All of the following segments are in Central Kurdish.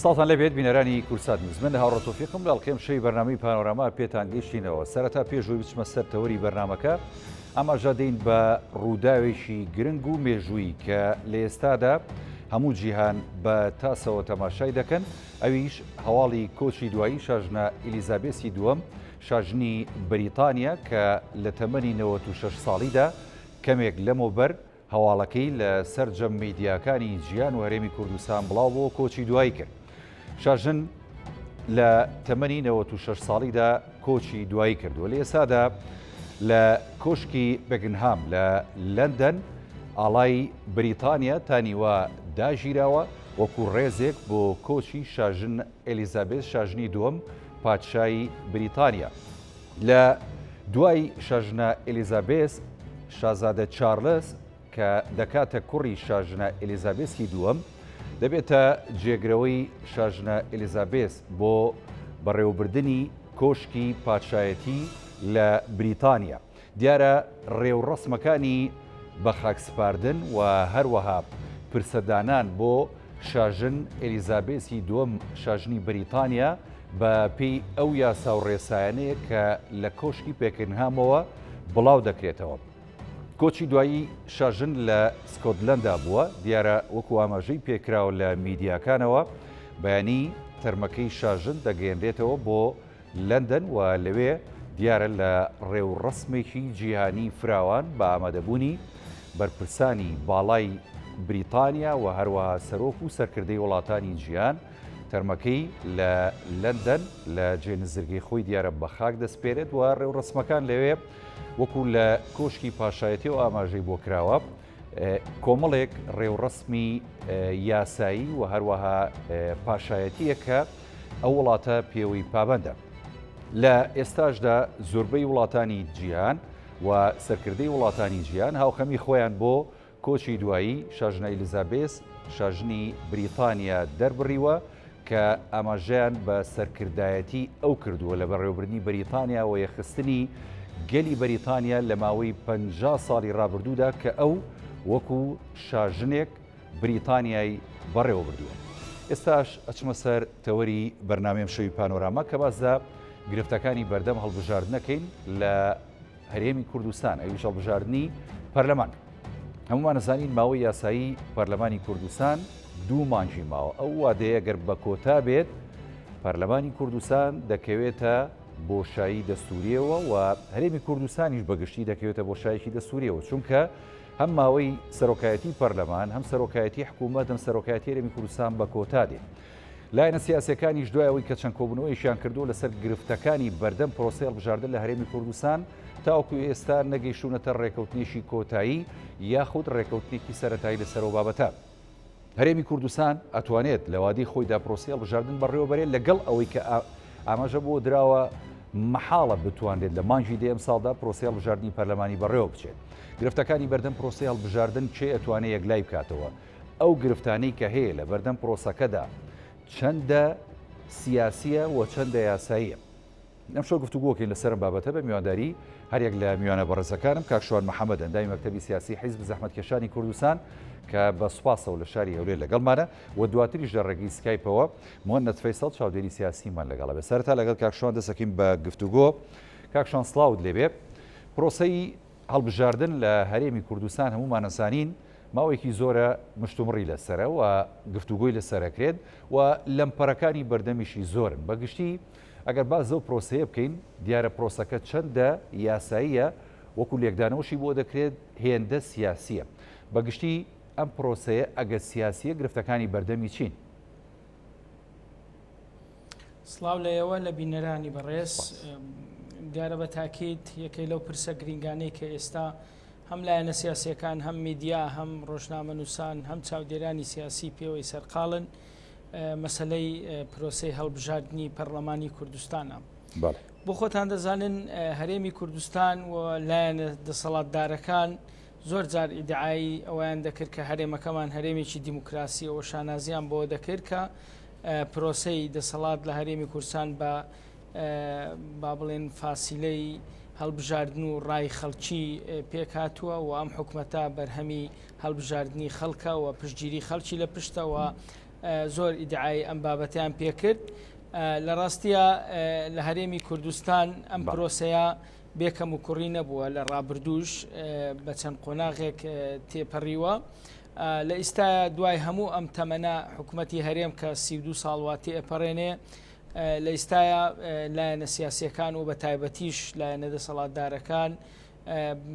ساڵتان لەبێت بینەرانی کورسات نیوزمن هاوڕە تۆفیقم لە ئەڵقێم شەی بەرنامەی پانۆراما پێتان گەیشتینەوە. سەرەتا پێشووی بچمە سەر تەوەری بەرنامەکە ئاماژە دەین بە ڕووداوێکی گرنگ و مێژووی کە لە ئێستادا هەموو جیهان بە تاسەوە تەماشای دەکەن، ئەویش هەواڵی کۆچی دوایی شاژنە ئیلیزابێسی دووەم شاژنی بریتانیا کە لە تەمەنی 96 ساڵیدا کەمێک لەمەوبەر هەواڵەکەی لە سەرجەم میدیاکانی جیهان و هەرێمی کوردستان بڵاو بۆ کۆچی دوایی کرد. شاژن لە تەمەنی 96 ساڵیدا کۆچی دوایی کردووە. لە ئێستادا لە کۆشکی بەگنهام لە لەندەن ئاڵای بریتانیا تانیوە داژیراوە وەکو ڕێزێک بۆ کۆچی شاژن ئەلیزابێت شاژنی دووەم پادشای بریتانیا. لە دوای شاژنە ئەلیزابێت شازادە چارلز کە دەکاتە کوڕی شاژنە ئەلیزابێسی دووەم دەبێتە جێگرەوەی شاژنە ئەلیزابێت بۆ بەڕێوەبردننی کۆشکی پادشایەتی لە بریتانیا. دیارە ڕێوڕەسمەکانی بە خاکسپاردن و هەروەها پرسەدانان بۆ شاژن ئەلیزابێسی دووەم شاژنی بریتانیا بە پێی ئەو یاسا و ڕێسایانەیە کە لە کۆشکی پێکردهامەوە بڵاو دەکرێتەوە. کۆچی دوایی شاژن لە سکۆتلەندا بووە، دیارە وەکو ئاماژەی پێکراوە لە میدیاکانەوە بەیانی تەرمەکەی شاژن دەگەێنرێتەوە بۆ لەندەن و لەوێ دیارە لە ڕێوڕەسمێکی جیهانی فراوان بە ئامادەبوونی بەرپرسانی باڵای بریتانیا و هەروەها سەرۆک و سەرکردەی وڵاتانی جیهان تەرمەکەی لە لەندەن لە جێنزرگەی خۆی دیارە بە خاک دەسپێرێت و ڕێوڕەسمەکان لەوێ وەکو لە کۆشکی پاشایەتی و ئاماژەی بۆ کراوە کۆمەڵێک ڕێوڕەسمی یاسایی و هەروەها پاشایەتیە کە ئەو وڵاتە پێوەی پابەندە. لە ئێستاشدا زۆربەی وڵاتانی جیهان و سەرکردەی وڵاتانی جیهان هاوخەمی خۆیان بۆ کۆچی دوایی شاژنە ئەلیزابێت شاژنی بریتانیا دەربڕیوە کە ئاماژەیان بە سەرکردایەتی ئەو کردووە لە بەڕێوەبردننی بریتانیا و یەخستنی گەلی بەریتانیا لە ماوەی 50 ساڵی ڕابردوودا کە ئەو وەکو شاژنێک بریتانیای بەڕێوە بردووە. ئێستاش ئەچمە سەر تەوەری بەرنامەم شەوی پانۆراما کە بازدا گرفتەکانی بەردەم هەڵبژاردنەکەین لە هەرێمی کوردستان، ئەویش هەڵبژاردننی پەرلەمان. هەمومان نەزانین ماوەی یاسایی پەرلەمانی کوردستان 2 مانگی ماوە. ئەو وادەیە گەر بە کۆتا بێت پەرلەمانی کوردستان دەکەوێتە بۆشایی دەستوریەوە و هەرێمی کوردستانیش بەگشتی دەکەوێتە بۆشایەکی دەستوریەوە، چونکە هەم ماوەی سەرۆکایەتی پەرلەمان هەم سەرۆکایەتی حکوومەت هەم سەرۆکایەتی هەرێمی کوردستان بە کۆتا دێت. لایەنە سیاسەکانیش دوای ئەوەی کە چەند کۆبوونەوەیشیان کردو لەسەر گرفتەکانی بەردەم پرۆسەی هەڵبژاردن لە هەرێمی کوردستان تاوەکو ئێستا نەگەیشتونەتە ڕێکەوتنیشی کۆتایی یاخود ڕێکەوتنێکی سەرەتایی لەسەرەوە بابەتە. هەرێمی کوردستان ئەتوانێت لە وادەی خۆیدا پرۆسەی هەڵبژاردن بەڕێوەبەرێت لەگەڵ ئەوەی کە ئاماژە بۆ دراوە مەحاڵە بتوانێت لە مانگی دێم ساڵدا پرۆسەی هەڵبژاردننی پەرلەمانی بەڕێوە بچێت. گرفتەکانی بەردەم پرۆسەی هەڵبژاردن چێ ئەتوانێت یەکلای بکاتەوە؟ ئەو گرفتانەی کە هەیە لە بەردەم پرۆسەکەدا چەندە سیاسیە و چەندە یاساییە؟ ئەم شەو گفتوگۆکەین لەسەر بابەتە بە میوانداری هەرێک لە میوانە بەڕێزەکانم کاکشوان محەممەد ئەندامی مەکتەبی سیاسی حیزب زەحمەتکێشانی کوردستان کە بە سوپاسەوە لە شاری هەولێر لەگەڵمانە و دواتریش لە ڕێگەی سکایپەوە مهەنەت فەیسەڵ چاودێری سیاسیمان لەگەڵە بێ. سەرەتا لەگەڵ کاکشوان دەسەکەین بە گفتوگۆ. کاکشوان سڵاوت لێبێ. پرۆسەی هەڵبژاردن لە هەرێمی کوردستان هەمومان نەزانین ماوەیەکی زۆرە مشتومڕی لەسرە و گفتوگۆی لەسەرەکرێت و لەمپەرەکانی بەردەمیشی زۆرن. بەگشتی ئەگەر باز ئەو پرۆسەیە بکەین دیارە پرۆسەکە چەندە یاساییە وەکو لێکدانەوەشی بۆ دەکرێت هێندە سیاسیە. بەگشتی ئەم پرۆسەیە ئەگە سیاسیە گرفتەکانی بەردەمی چین؟ سڵاو لەیەوە لە بینەرانی بەڕێز دیارە بە تاکید یەکەی لەو پرسە گرنگانەی کە ئێستا هەم لایەنە سیاسیەکان هەم میدیا هەم ڕۆژنامەنووسان هەم چاودێرانی سیاسی پێوەی سەرقاڵن مەسلەی پرۆسەی هەڵبژاردننی پەرلەمانی کوردستانە. بۆ خۆتان دەزانن هەرێمی کوردستان و لایەنە دەسەڵاتدارەکان زۆر جار ئیدعایی ئەویان دەکرد کە هەرێمەکەمان هەرێمێکی دیموکراسیەوە شانازیان بۆ دەکرد کە پرۆسەی دەسەڵات لە هەرێمی کوردستان بە با بڵێن فاسیلەی هەڵبژاردن و ڕای خەڵکی پێک هاتووە و ئەم حکومەتە بەرهەمی هەڵبژاردننی خەڵکە و پشتگیری خەڵکی لە پشتەوە زۆر ئیدعای ئەم بابەتیان پێکرد لە ڕاستیە لە هەرێمی کوردستان ئەم پرۆسەیە بێکەم و کوڕی نەبووە لە ڕابردووش بە چەند قۆناغێک تێپەڕیوە لە ئێستا دوای هەموو ئەم تەمەنە حکوومەتی هەرێم کە 32 ساڵ تێپەڕێنێ لە ئێستاە لایەنە سیاسیەکان و بە تایبەتیش لایەنە دەسەڵاتدارەکان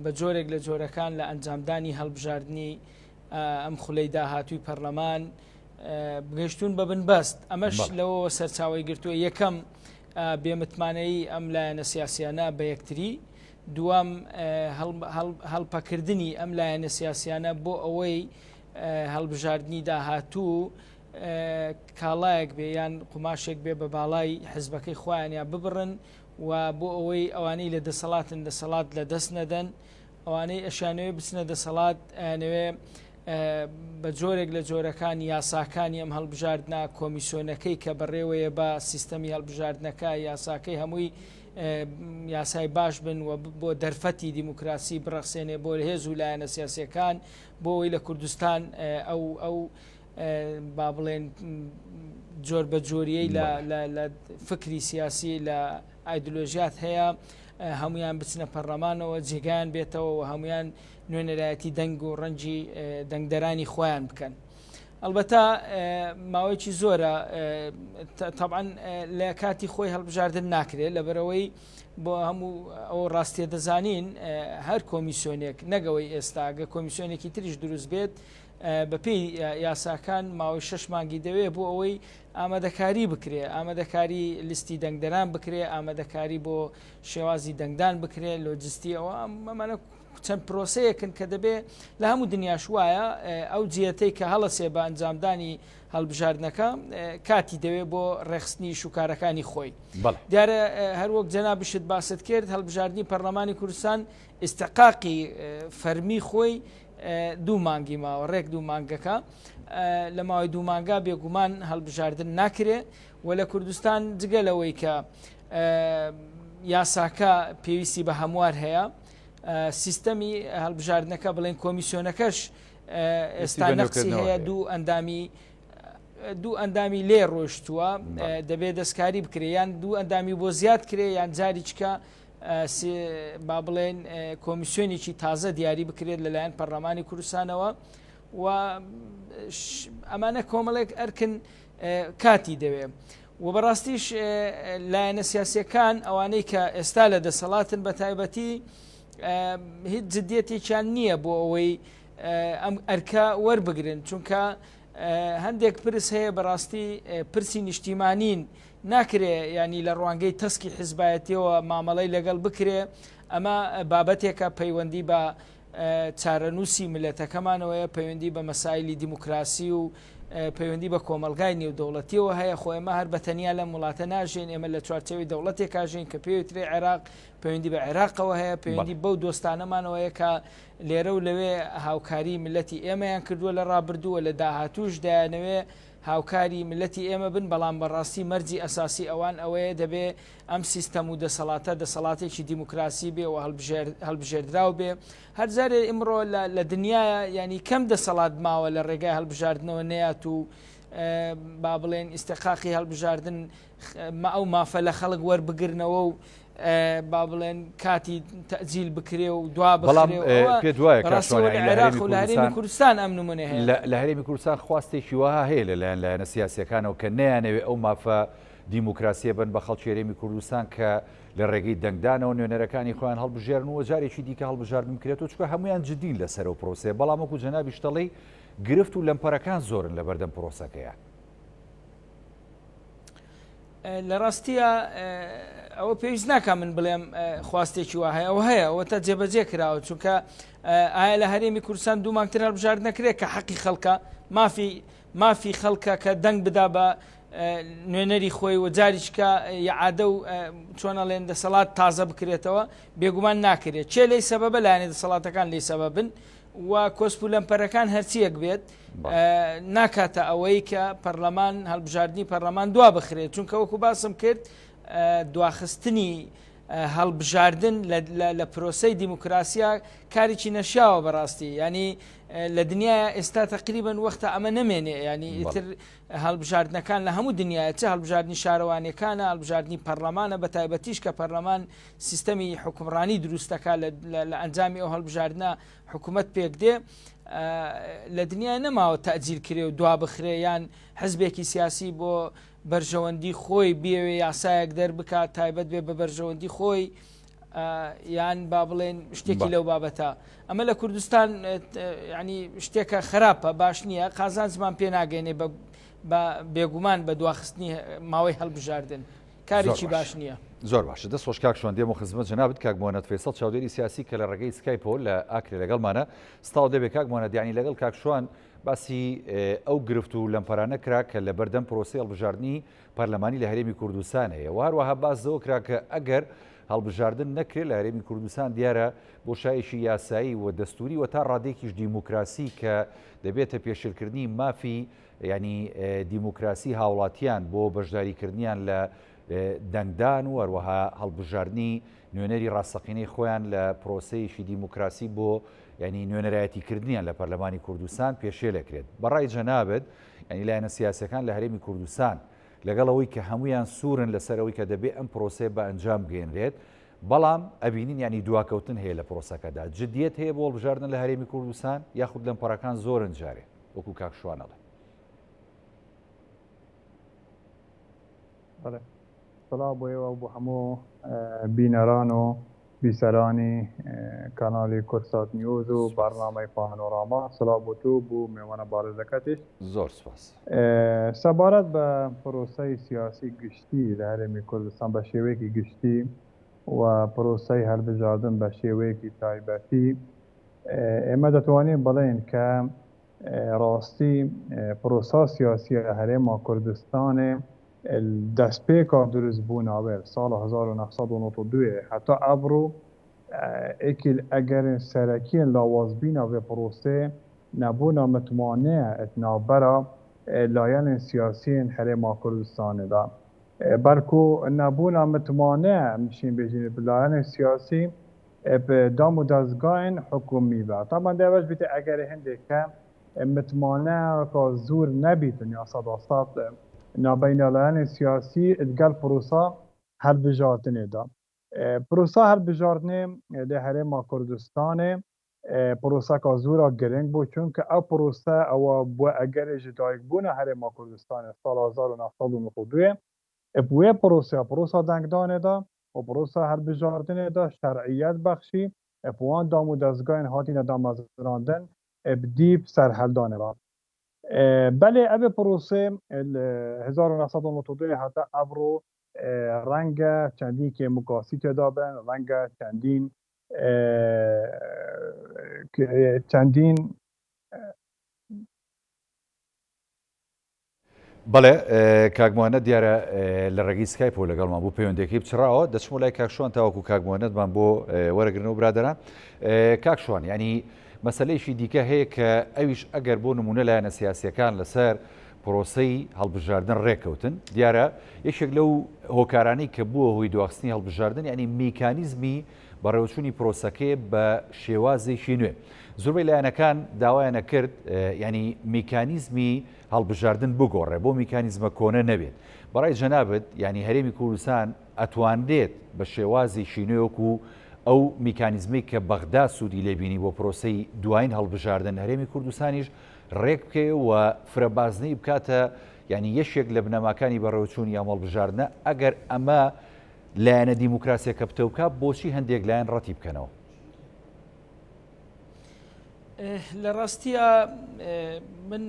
بە جۆرێک لە جۆرەکان لە ئەنجامدانی هەڵبژاردننی ئەم خولەی داهاتووی پەرلەمان بگەشتون بە بنبەست ئەمەش لەوە سەرچاوی گرتووە یەکەم بێمتمانەی ئەم لایەنە سیاسیانە بە یەکتری دووەم هەڵپەکردنی ئەم لایەنە سیاسیانە بۆ ئەوەی هەڵبژاردننی داهاتوو کاڵایەک بێ یان قوماشێک بێ بە باڵای حزبەکەی خۆیانیان ببڕن و بۆ ئەوەی ئەوانەی لە دەسەڵات لە دەست نەدەن ئەوانەی ئەشانوێ بچنە دەسەڵات ئەیانەوێ بە جۆرێک لە جۆرەکانی یاساکانی ئەم هەڵبژاردنە کۆمیسیۆنەکەی کە بەڕێوەیە بە سیستەمی هەڵبژاردنەکە یاساکەی هەمووی یاسای باش بن و بۆ دەرفەتی دیموکراسی بڕەخسێنێ بۆ هێز و لایەنە سیاسیەکان بۆ ئەوەی لە کوردستان ئەو با بڵێن جۆر بە جۆریەی لە فکری سیاسی لە ئایدۆلۆژیات هەیە هەمویان بچنە پەرلەمانەوە جێگیان بێتەوە و هەمویان نوێنەرایەتی دەنگ و ڕەنجی دەنگدەرانی خۆیان بکەن. ئەلبەتە ماوەیەکی زۆرە تەبعاً لە کاتی خۆی هەڵبژاردن ناکرێت لەبەرەوەی بۆ هەموو ئەو ڕاستیە دەزانین هەر کۆمیسیۆنێک نەگەوەی ئێستاگە کۆمیسیۆنێکی تریش دروست بێت بەپێی یاساکان ماوەی 6 مانگی دەوێت بۆ ئەوەی ئامادەکاری بکرێ ئامادەکاری لیستی دەنگدەران بکرێ ئامادەکاری بۆ شێوازی دەنگدان بکرێت لۆجستی ئەوە ئەمانە چەند پرۆسەیەکن کە دەبێت لە هەموو دنیاش وایە ئەو جیەتەی کە هەڵەسێ بە ئەنجامدانی هەڵبژاردنەکە کاتی دەوێت بۆ ڕێخستنی شوکارەکانی خۆی دیارە هەروەک جەنابشت باست کرد هەڵبژاردننی پەرلەمانی کوردستان ئستحقاقی فەرمی خۆی 2 مانگی ماوە ڕێک 2 مانگەکە لە ماوەی 2 مانگا بێگومان هەڵبژاردن ناکرێ و لە کوردستان جگەلەوەی کە یاساکە پێویستی بە هەموار هەیە سیستەمی هەڵبژاردنەکە بڵێن کۆمیسیۆنەکەش ئێستا نەقسی هەیە دوو ئەندامی لێ ڕۆشتووە دەبێت دەستکاری بکرێ یان دوو ئەندامی بۆ زیاد کرێ یان جاریچکە با بڵێن کۆمیسیۆنێکی تازە دیاری بکرێت لەلایەن پەرلەمانی کوردستانەوە و ئەمانە کۆمەڵێک ئەرکن کاتی دەوێت و بەڕاستیش لایەنە سیاسیەکان ئەوانەی کە ئێستا لە دەسەڵاتن بە تایبەتی هیچ جددیەتێکیان نییە بۆ ئەوەی ئەم ئەرکە وەربگرن چونکە هەندێک پرس هەیە بەڕاستی پرسی نیشتیمانین ناکرێ ینی لە ڕوانگەی تەسکی حیزبایەتیەوە مامەڵەی لەگەڵ بکرێ ئەمە بابەتێکە پەیوەندی بە چارەنووسی ملەتەکەمانەوەیە پەیوەندی بە مەسایلی دیموکراسی و پەیوەندی بە کۆمەلگای نێودەوڵەتیەوە هەیە خۆ ئێمە هەر بەتەنیا لە وڵاتە ناژین ئێمە لە چوارچەوەی دەوڵەتێک کاژین کە پێویسترێ عێراق پەیوەندی بە عێراقەوە هەیە پەیوەندی بەو دۆستانەمانەوەیە کە لێرە و لەوێ هاوکاری ملەتی ئێمەیان کردووە لە ڕابردووە لە داهاتووش دایانەوێ هاوکاری ملەتی ئێمە بن بەڵام بەڕاستی مەرجی ئەساسی ئەوان ئەوەیە دەبێ ئەم سیستەم و دەسەڵاتێکی دیموکراسی بێ و هەڵبژێردراو بێ هەر جارێ ئمڕۆ لە دنیاە ینی کەم دەسەڵات ماوە لە ڕێگای هەڵبژاردنەوە نەیات و با بڵێن ئیستحقاقی هەڵبژاردن ئەو مافە لە خەڵک وەربگرنەوە و با بڵێن کاتی تەجیل بکرێ و دوا بڵام پێ دوایە عێراق و لە هەرێمی کوردستان ئەم نمونە هەیە لە هەرێمی کوردستان خواستێکی وها هەیە لەلایەن لایەنە سیاسیەکانەوە کە نەیانەوێت ئەو مافە دیموکراسیە بن بە خەڵکی هەرێمی کوردستان کە لە ڕێگەی دەنگدانەوە نوێنەرەکانی خۆیان هەڵبژێرنەوە جارێکی دیکە هەڵبژاردن بکرێتەوە چکە هەمویان جدین لەسەر و پرۆسێ بەڵام وەکو جەنابی شتەڵی گرفت و لەمپەرەکان زۆرن لە بەردەم پرۆسەکەیە لە ڕاستیە ئەوە پێویست ناکە من بڵێم خواستێکی وا هەیە ئەو هەیە ئەوە تا جێبەجێ کراوە چونکە ئایا لە هەرێمی کوردستان 2 مانگتر هەڵبژاردن نەکرێت کە حەقی خەڵکە مافی خەڵکە کە دەنگ بدا بە نوێنەری خۆی و جاریچکە یعادە و چۆنەڵێن دەسەڵات تازە بکرێتەوە بێگومان ناکرێت چێ لی سەبەبە لایەنێ دەسەڵاتەکان لی سەبەبن و کۆسپولەمپەرەکان هەرچیەک بێت ناکاتە ئەوەی کە پەرلەمان هەڵبژاردننی پەرلەمان دوا بخرێت چونکە وەکو باسم کرد دواخستنی هەڵبژاردن لە پرۆسەی دیموکراسیا کارێکی نەشیاوە بەڕاستی ینی لە دنیای ئێستا تقریبن وەختە ئەمە نەمێنێ ینی ئیتر هەڵبژاردنەکان لە هەموو دنیاە چه هەڵبژاردننی شارەوانەکانە هەڵبژاردننی پەرلەمانە بە تایبەتیش کە پەرلەمان سیستەمی حکومڕانی دروستەکە لە ئەنجامی ئەو هەڵبژاردنە حکوومەت پێک دێ لە دنیای نەماوە تەجیل کرێ و دوا بخرێ یان حزبێکی سیاسی بۆ بەرژەوەندی خۆی بێوێ یاسایەک دەربکات تایبەت بێ بە بەرژەوەندی خۆی یان با بڵێن شتێکی لەو بابەتە ئەمە لە کوردستان ینی شتێکە خراپە باش نییە قازان زمان پێ ناگەێنێ بێگومان بە دواخستنی ماوەی هەڵبژاردن کارێکی باش نییە. زۆر باشە دەست خۆش کاک شوێن دێم و خزمەت جەنابەت کاک موهەنەد فەیسەڵ چاودێری سیاسی کە لە ڕێگەی سکایپۆ لە ئاکرێ لەگەڵمانە ستاو دەبێت کاک موهەنەد یانی لەگەڵ کاک شوان باسی ئەو گرفت و لەمپەرانە کرا کە لە بەردەم پرۆسی هەڵبژاردننی پەرلەمانی لە هەرێمی کوردستان هەیە و هەروەها باس لەوە کرا کە ئەگەر هەڵبژاردن نەکرێت لە هەرێمی کوردستان دیارە بۆشایشی یاسایی و دەستوری و تا ڕادێکیش دیموکراسی کە دەبێتە پێشێلکردنی مافی ینی دیموکراسی هاوڵاتیان بۆ بەشداریکردنیان لە دەنگدان و هەروەها هەڵبژاردننی نوێنەری ڕاستەقینەی خۆیان لە پرۆسەیەشی دیموکراسی بۆ ینی نوێنەرایەتیکردنیان لە پەرلەمانی کوردستان پێشێلەکرێت بەڕای جەنابەت ینی لایەنە سیاسەکان لە هەرێمی کوردستان لەگەڵ ئەوەی کە هەمویان سوورن لەسەرەوەی کە دەبێت ئەم پرۆسێ بە ئەنجام گەێنرێت بەڵام ئەبینین ینی دواکەوتن هەیە لە پرۆسەکەدا جدیەت هەیە بۆ هەڵبژاردن لە هەرێمی کوردستان یاخود لەمپەڕەکان زۆرن جارێ وەکو کاک شوانەڵێ. سڵاو بۆ ئێوە بۆ هەموو بینەران و بیسەرانی کانالی کورسات نیوز و بەرنامەی پانۆراما سڵاو بۆ تو بوو میوانە بارزەکەتیش زۆر سپاس. سەبارەت بە پرۆسەی سیاسی گشتی لە هەرێمی کوردستان بە شێوەیەکی گشتی و پرۆسەی هەڵبژاردن بە شێوەیەکی تایبەتی ئێمە دەتوانین بڵێن کە ڕاستی پرۆسا سیاسی هەرێما کوردستانێ دەستپێکا دروست بوو ناوێت ساڵ 1992 حتا ئەبڕۆ ئێکیل ئەگەرن سەرەکیین لاوازبینە vê پرۆسێ نەبوونا متمانەیە ئەتنابەرە لایەنên سیاسیên هەرێما کوردستانێدا بەڵکو نەبوونا متمانەیە میشین بێژین لایەنên سیاسی bi dam û dezgahên حکومی بە طبعا دەوەش بیتە ئەگەری هەندێکە متمانەیەکە زور نەبیتن یا سەداسات نابینالایەنên سیاسی دگەل پرۆسا هەڵبژاردنێدا پرۆسا هەڵبژاردنê لە هەرێما کوردستانê پرۆسەکە زۆرا giring بوو چونکە ئەو پرۆسە ئەوە بۆ ئەگەرێ ji dayikbûna هەرێما کوردستانê ساڵ 1992 wê پرۆسا دەنگدانێدا û پرۆسا هەڵبژاردنێدا شەرعیەت بەخشی wan dam û dezgahên hatîne damezrandin bi dîb serhildanê بله ئەبێ پرۆسێ 1992 هەتا ئەبڕۆ ڕەنگە چەندین کێموکاسی تێدا بن ڕەنگە چەندین بەڵێ کاگمانە دیارە لە ڕێگەی سکایپۆ لەگەڵمان بوو پەیوەندێکی بچراوە دەچمە لای کاکشوان تاوەکو کاگمانەتمان بۆ وەرەگرنەوە برادران کاکشوان ینی مەسلەیەشی دیکە هەیە کە ئەویش ئەگەر بۆ نمونە لایەنە سیاسیەکان لەسەر پرۆسەی هەڵبژاردن ڕێکەوتن دیارە یەکێک لەو هۆکارانەی کە بووە هۆی دواخستنی هەڵبژاردن ینی میکانیزمی بەڕێوەچوونی پرۆسەکەی بە شێوازێکی نوێ زۆربەی لایەنەکان داوایانە کرد ینی میکانیزمی هەڵبژاردن بگۆڕێ بۆ میکانیزمە کۆنە نەبێت بەڕای جەنابەت ینی هەرێمی کوردستان ئەتواندێت بە شێوازێکی نوێوەکو ئەو میکانیزمی کە بەغدا سوودی لێبینی بۆ پرۆسەی دوایین هەڵبژاردن هەرێمی کوردستانیش ڕێک بکەێ و فرەبازنەی بکاتە ینی یەشێک لە بنەماکانی بەڕێوەچوونی یا هەڵبژاردنە ئەگەر ئەمە لایەنە دیموکراسیەکە بتەوکە بۆچی هەندێک لایەن ڕەتی بکەنەوە لە ڕاستیە من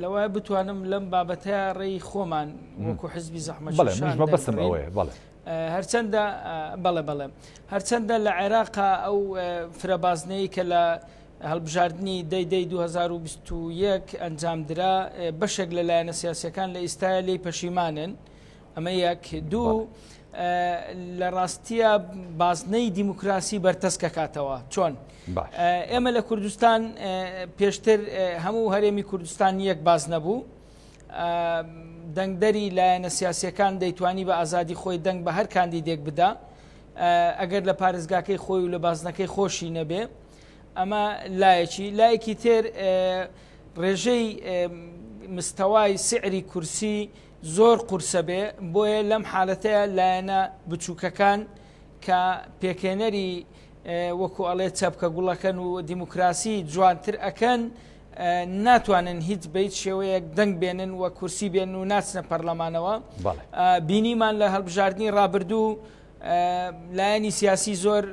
لەوای بتوانم لەم بابەتەیە ڕێی خۆمان وەکو حزبی زەحمەتکێشان بەسم ئەوەیە بەڵێ هەرچەندە بەڵێ هەرچەندە لە عێراقا ئەو فرەبازنەی کە لە هەڵبژاردننی دەی 2021 ئەنجامدرا بەشێک لە لایەنە سیاسەکان لە ئێستاە لێی پەشیمانن ئەمە یەک دوو لە ڕاستیە بازنەی دیموکراسی بەرتەسکە کاتەوە چۆن ئێمە لە کوردستان پێشتر هەموو هەرێمی کوردستان یەک باز نەبوو دەنگدەری لایەنە سیاسیەکان دەیتوانی بە ئازادی خۆی دەنگ بە هەر کاندیدێک بدا ئەگەر لە پارێزگاکەی خۆی و لە بازنەکەی خۆشی نەبێ ئەمە لایەکی تر ڕێژەی مستەوای سعری کورسی زۆر قورسە بێ بۆیە لەم حالەتەیە لایەنە بچووکەکان کە پێکێنەری وەکو ئەڵێ چەپکە گوڵەکەن و دیموکراسی جوانتر ئەکەن ناتوانن هیچ بەیت شێوەیەک دەنگ بێنن و کورسی بێن و ناچنە پەرلەمانەوە. بینیمان لە هەڵبژاردننی ڕابردوو لایەنی سیاسی زۆر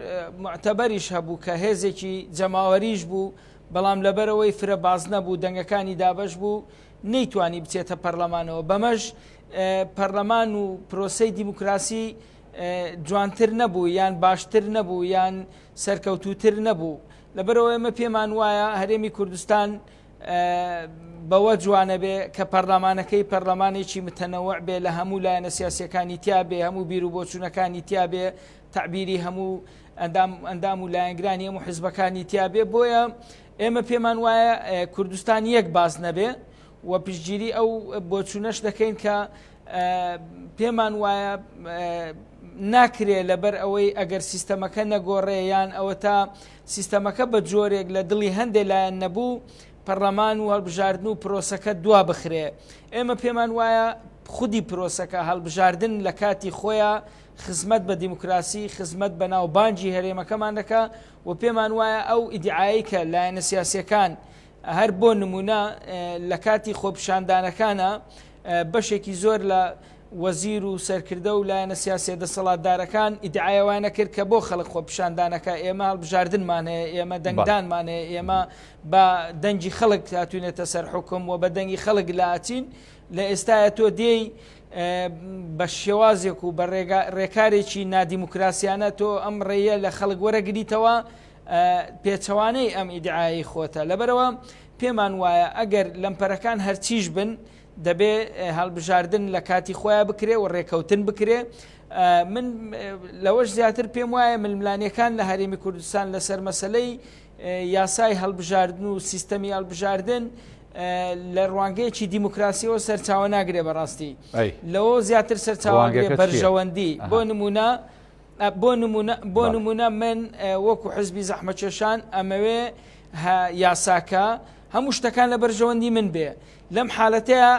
معتەبەریش هەبوو کە هێزێکی جەماوەریش بوو بەڵام لەبەرەوەی فرە باز نەبوو دەنگەکانی دابش بوو نەیتوانی بچێتە پەرلەمانەوە. بەمەش پەرلەمان و پرۆسەی دیموکراسی جوانتر نەبوو یان باشتر نەبوو یان سەرکەوتوتر نەبوو. لەبەرەوە ئێمە پێمان وایە هەرێمی کوردستان بەوە جوانە بێ کە پەرلەمانەکەی پەرلەمانێکی متەنەوع بێ لە هەموو لایەنە سیاسیەکانی تیا بێ هەموو بیر و بۆچوونەکانی تیا بێ تعبیری هەموو ئەندام و لایەنگرانی هەموو حیزبەکانی تیا بێ. بۆیە ئێمە پێمان وایە کوردستان یەک باز نەبێ و پشتگیری ئەو بۆچوونەش دەکەین کە پێمان وایە ناکرێ لەبەر ئەوەی ئەگەر سیستەمەکە نەگۆڕێیان ئەوە تا سیستەمەکە بە جۆرێک لە دڵی هەندێک لایەن نەبوو پەرلەمان و هەڵبژاردن و پرۆسەکە دوا بخرێ. ئێمە پێمان وایە خودی پرۆسەکە هەڵبژاردن لە کاتی خۆیان خزمەت بە دیموکراسی خزمەت بە ناوبانجی هەرێمەکەمان دەکا و پێمان وایە ئەو ئیدعایی کە لایەنە سیاسیەکان هەر بۆ نمونە لە کاتی خۆپیشاندانەکانە بەشێکی زۆر لە وەزیر و سەرکردە و لایەنە سیاسێ دەسەڵاتدارەکان ئیدعایەوانە کرد کە بۆ خەڵک خۆپیشاندانەکە ئێمە هەڵبژاردنمانەیە ئێمە دەنگدانمانەیە ئێمە بە دەنگی خەڵک هاتوونێتە سەر حکم و بە دەنگی خەڵک لاچین. لە ئێستاە تۆ دێی بە شێوازێک و بە ڕێکارێکی نادیموکراسیانە تۆ ئەم ڕێیە لە خەڵک وەرەگریتەوە پێچەوانەی ئەم ئیدعایی خۆتە. لەبەرەوە پێمان وایە ئەگەر لەمپەرەکان هەرچیش بن دەبێ هەڵبژاردن لە کاتی خۆیان بکرێ و ڕێکەوتن بکرێ. من لەوەش زیاتر پێم وایە ململانیەکان لە هەرێمی کوردستان لەسەر مەسەلەی یاسای هەڵبژاردن و سیستەمی هەڵبژاردن لە ڕوانگەیەکی دیموکراسیەوە سەرچاوە ناگرێ بەڕاستی لەوە زیاتر سەرچاوانگرێ بەرژەوەندی. بۆ نمونە من وەکو حزبی زەحمەتکێشان ئەمەوێ یاساکە هەموو شتەکان لە بەرژەوەندی من بێ. لەم حالەتەیە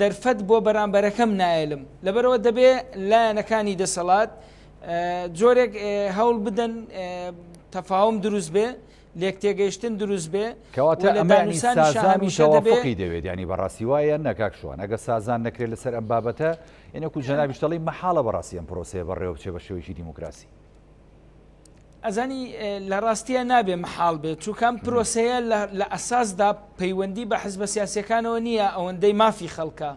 دەرفەت بۆ بەرامبەرەکەم نایلم لەبەرەوە دەبێ لایەنەکانی دەسەڵات جۆرێک هەوڵ بدەن تەفاوم دروست بێ لێک تێگەیشتن دروست بێ کەواتە ئەمانی سازانی تەوافقی دەوێت ینی بەڕاستی وایە نەکاک شوان ئەگە سازان نەکرێت لەسەر ئەم بابەتە ئێنەکو جەنابیش دەڵی مەحاڵە بەڕاستی ئەم پرۆسەیە بەڕێوە بچێ بە شێوەیەکی دیموکراسی. ئەزانی لە ڕاستیە نابێ مەحاڵ بێت چونکەم پرۆسەیە لە ئەساسدا پەیوەندی بە حزبە سیاسیەکانەوە نییە ئەوەندەی مافی خەڵکە.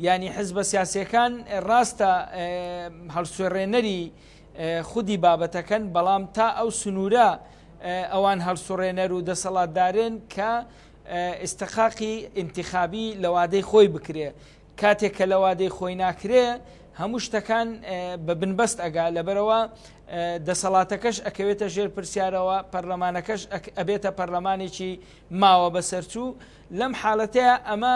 ینی حزبە سیاسیەکان ڕاستە هەڵسوێڕێنەری خودی بابەتەکەن بەڵام تا ئەو سنوورە ئەوان هەڵسوڕێنەر و دەسەڵاتدارن کە ئستحقاقی انتخابی لە وادەی خۆی بکرێ. کاتێک کە لە وادەی خۆی ناکرێ هەموو شتەکان بە بنبەست ئەگا لەبەرەوە دەسەڵاتەکەش ئەکەوێتە ژێر پرسیارەوە پەرلەمانەکەش ئەبێتە پەرلەمانێکی ماوە بەسەرچوو. لەم حاڵەتەیە ئەمە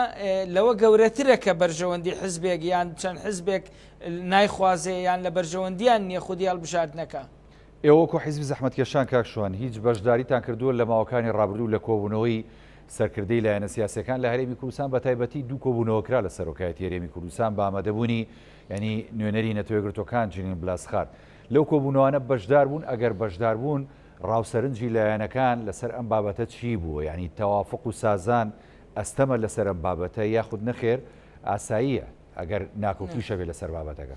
لەوە گەورەترە کە بەرژەوەندی حزبێک یان چەند حزبێک نایخوازێ یان لە بەرژەوەندیان نییە خودی هەڵبژاردنەکە. ئێوەکو حیزبی زەحمەتکێشان کاکشوان هیچ بەشداریتان کردووە لە ماوەکانی ڕابردوو لە کۆبوونەوەی سەرکردەی لایەنە سیاسیەکان لە هەرێمی کوردستان بە تایبەتی دوو کۆبوونەوەکرا لە سەرۆکایەتی هەرێمی کوردستان بە ئامادەبوونی ینی نوێنەری نەتەوەیەگرتوەکان جنین بلاسخار لەو کۆبوونەوانە بەشدار بوون. ئەگەر بەشدار بوون ڕاوسەرنجی لایەنەکان لەسەر ئەم بابەتە چی بووە؟ ینی تەوافق و سازان ئەستەمە لەسەر ئەم بابەتە یاخود نەخێر ئاساییە ئەگەر ناکۆکیشە بێت لەسەر بابەتەکە؟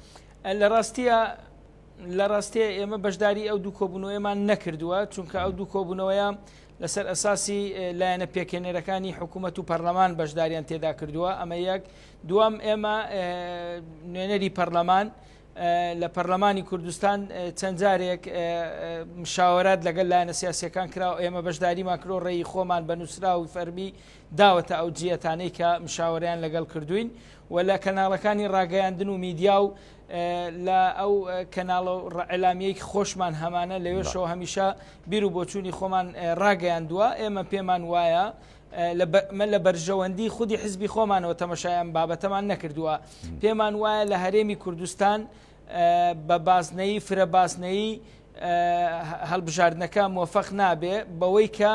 لە ڕاستیە ئێمە بەشداری ئەو دوو کۆبوونەوەیمان نەکردووە چونکە ئەو دوو کۆبوونەوەیە لەسەر ئەساسی لایەنە پێکێنەرەکانی حکوومەت و پەرلەمان بەشداریان تێدا کردووە. ئەمە یەک. دووەم ئێمە نوێنەری پەرلەمان لە پەرلەمانی کوردستان چەند جارێک مشاورات لەگەڵ لایەنە سیاسیەکان کراوە ئێمە بەشداریمان کرۆ ڕێی خۆمان بە نووسراوی فەرمی داوەتە ئەو جیەتانەی کە مشاوەریان لەگەڵ کردوین و لە کەناڵەکانی ڕاگەیاندن و میدیا و لە ئەو کەناڵە ئەلامیەیەکی خۆشمان هەمانە لەوێشەوە هەمیشە بیر و بۆچوونی خۆمان ڕاگەیاندووە. ئێمە پێمان وایە لە بەرژەوەندی خودی حزبی خۆمانەوە تەمەشایان بابەتەمان نەکردووە. پێمان وایە لە هەرێمی کوردستان بە بازنەی فرە بازنەی هەڵبژاردنەکە موفق نابێ بەوەی کە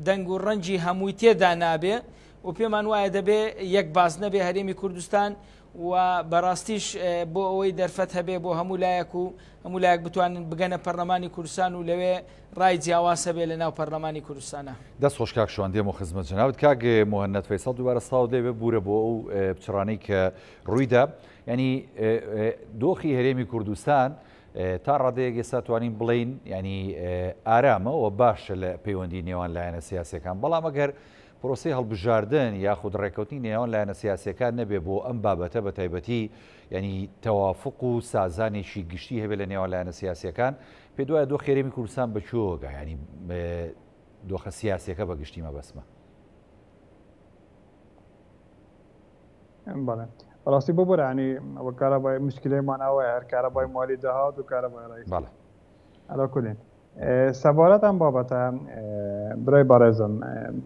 دەنگ و ڕەنجی هەمووی تێدا نابێ و پێمان وایە دەبێ یەک بازنە بێ هەرێمی کوردستان و بەڕاستیش بۆ ئەوەی دەرفەت هەبێ بۆ هەموو لایەک و هەموو لایەک بتوانن بگەنە پەرلەمانی کوردستان و لەوێ ڕای جیاواسە بێ لە ناو پەرلەمانی کوردستانە. دەست خۆش کاک شوان دێم و خزمەت جەناوت کاک موهەنەد فەیسەڵ دووبارە سڵاو دەبێ بورە بۆ ئەو پچڕانەی کە ڕوویدا ینی دۆخی هەرێمی کوردستان تا ڕادەیەک ئێستا توانین بڵین ینی ئارامەوە باشە لە پەیوەندی نێوان لایەنە سیاسیەکان بەڵام ئەگەر پرۆسی هەڵبژاردن یاخود ڕێکەوتنی نێوان لایەنە سیاسیەکان نەبێ بۆ ئەم بابەتە بە تایبەتی ینی تەوافق و سازانێکی گشتی هەبێت لە نێوان لایەنە سیاسیەکان پێ دوایە دۆخی هەرێمی کوردستان بەچۆگە ینی دۆخە سیاسیەکە بە گشتی مەبەسمە. بەڵێ بەڕاستی بۆ بەرانی ئەوە کارەبای مشکلەیمان ئەوەیە هەر کارەبای مالی داهات و کارەبای ڕئیس ئەلا کولێن سەبارەت ئەم بابەتە برای بەڕێزم